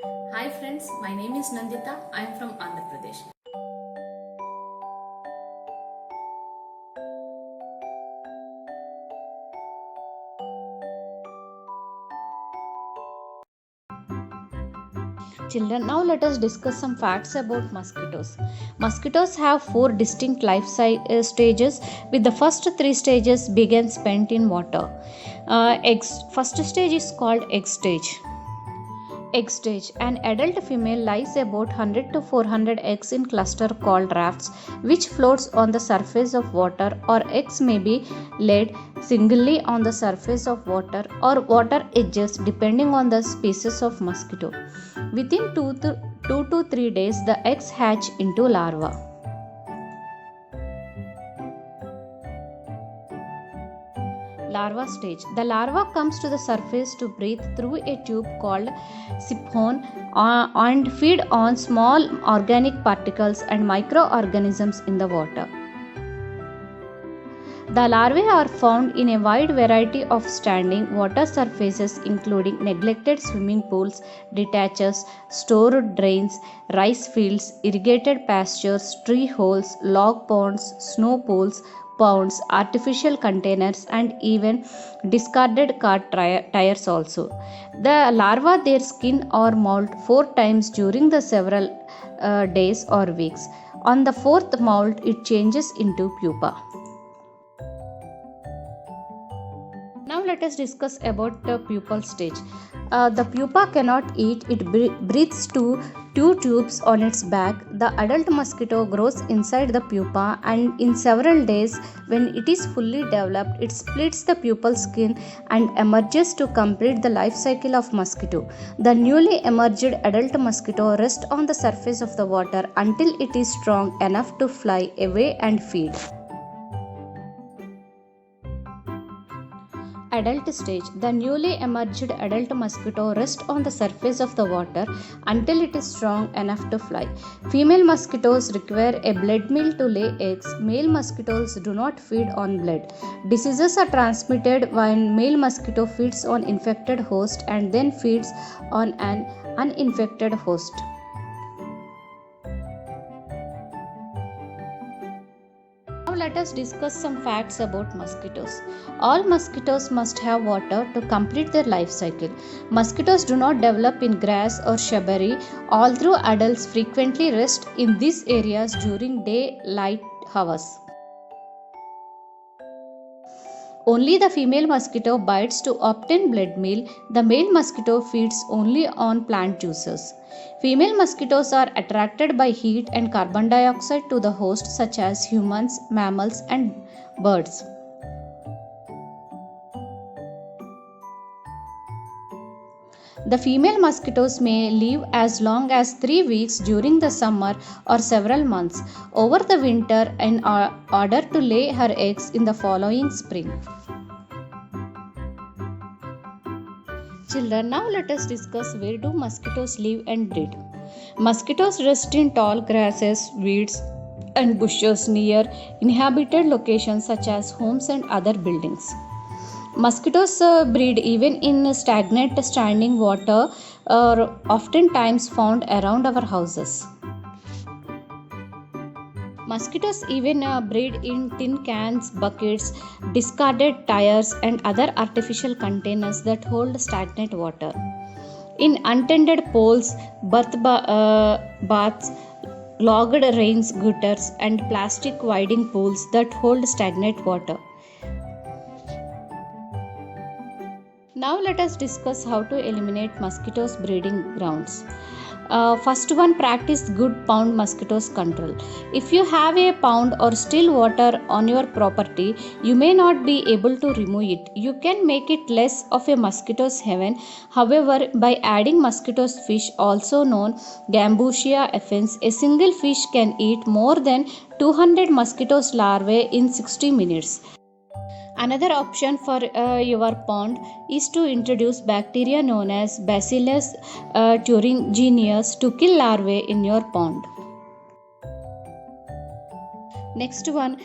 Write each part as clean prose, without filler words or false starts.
Hi friends, my name is Nandita. I am from Andhra Pradesh. Children, now let us discuss some facts about mosquitoes. Mosquitoes have four distinct stages, with the first three stages being spent in water. First stage is called egg stage. Egg stage. An adult female lays about 100 to 400 eggs in cluster called rafts, which floats on the surface of water, or eggs may be laid singly on the surface of water or water edges depending on the species of mosquito. Within 2 to 3 days, the eggs hatch into larvae. Larva stage. The larva comes to the surface to breathe through a tube called siphon and feed on small organic particles and microorganisms in the water. The larvae are found in a wide variety of standing water surfaces, including neglected swimming pools, ditches, stored drains, rice fields, irrigated pastures, tree holes, log ponds, snow pools, ponds, artificial containers, and even discarded car tires also. The larvae their skin or molt 4 times during the several days or weeks. On the fourth molt, it changes into pupa. Now let us discuss about the pupal stage. The pupa cannot eat, it breathes two tubes on its back. The adult mosquito grows inside the pupa, and in several days, when it is fully developed, it splits the pupal skin and emerges to complete the life cycle of mosquito. The newly emerged adult mosquito rests on the surface of the water until it is strong enough to fly away and feed. Adult stage. The newly emerged adult mosquito rests on the surface of the water until it is strong enough to fly. Female mosquitoes require a blood meal to lay eggs. Male mosquitoes do not feed on blood. Diseases are transmitted when male mosquito feeds on infected host and then feeds on an uninfected host. Now let us discuss some facts about mosquitoes. All mosquitoes must have water to complete their life cycle. Mosquitoes do not develop in grass or shrubbery, although adults frequently rest in these areas during daylight hours. Only the female mosquito bites to obtain blood meal. The male mosquito feeds only on plant juices. Female mosquitoes are attracted by heat and carbon dioxide to the host, such as humans, mammals, and birds. The female mosquitoes may live as long as 3 weeks during the summer or several months over the winter in order to lay her eggs in the following spring. Children, now let us discuss where do mosquitoes live and breed. Mosquitoes rest in tall grasses, weeds, and bushes near inhabited locations such as homes and other buildings. Mosquitoes breed even in stagnant standing water, oftentimes found around our houses. Mosquitoes even breed in tin cans, buckets, discarded tires, and other artificial containers that hold stagnant water. In untended pools, baths, logged rain gutters, and plastic wading pools that hold stagnant water. Now let us discuss how to eliminate mosquitoes breeding grounds. First one, practice good pond mosquitoes control. If you have a pond or still water on your property, you may not be able to remove it. You can make it less of a mosquito's heaven. However, by adding mosquitoes fish, also known Gambusia effens, a single fish can eat more than 200 mosquitoes larvae in 60 minutes. Another option for your pond is to introduce bacteria known as Bacillus thuringiensis to kill larvae in your pond. Next one,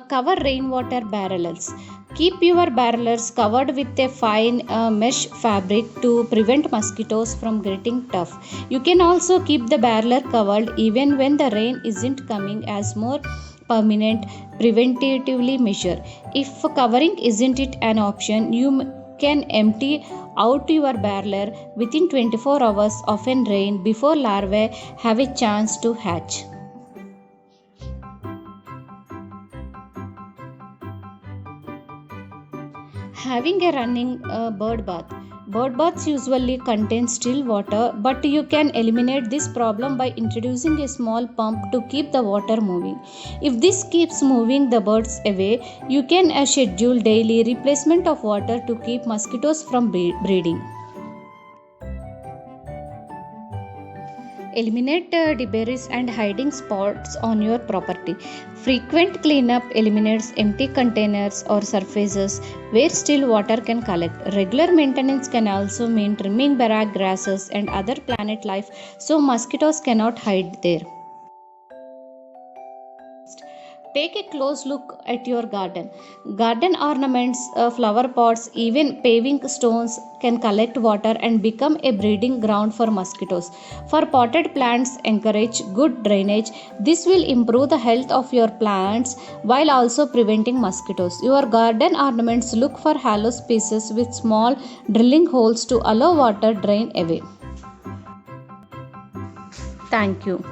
cover rainwater barrels. Keep your barrels covered with a fine mesh fabric to prevent mosquitoes from getting tough. You can also keep the barrel covered even when the rain isn't coming as more permanent preventatively measure. If covering isn't it an option, you can empty out your barrel within 24 hours of an rain before larvae have a chance to hatch. Having a running bird bath. Bird baths usually contain still water, but you can eliminate this problem by introducing a small pump to keep the water moving. If this keeps moving the birds away, you can schedule daily replacement of water to keep mosquitoes from breeding. Eliminate debris and hiding spots on your property. Frequent cleanup eliminates empty containers or surfaces where still water can collect. Regular maintenance can also mean trimming barrack grasses and other plant life so mosquitoes cannot hide there. Take a close look at your garden. Garden ornaments, flower pots, even paving stones can collect water and become a breeding ground for mosquitoes. For potted plants, encourage good drainage. This will improve the health of your plants while also preventing mosquitoes. Your garden ornaments look for hollow spaces with small drilling holes to allow water drain away. Thank you.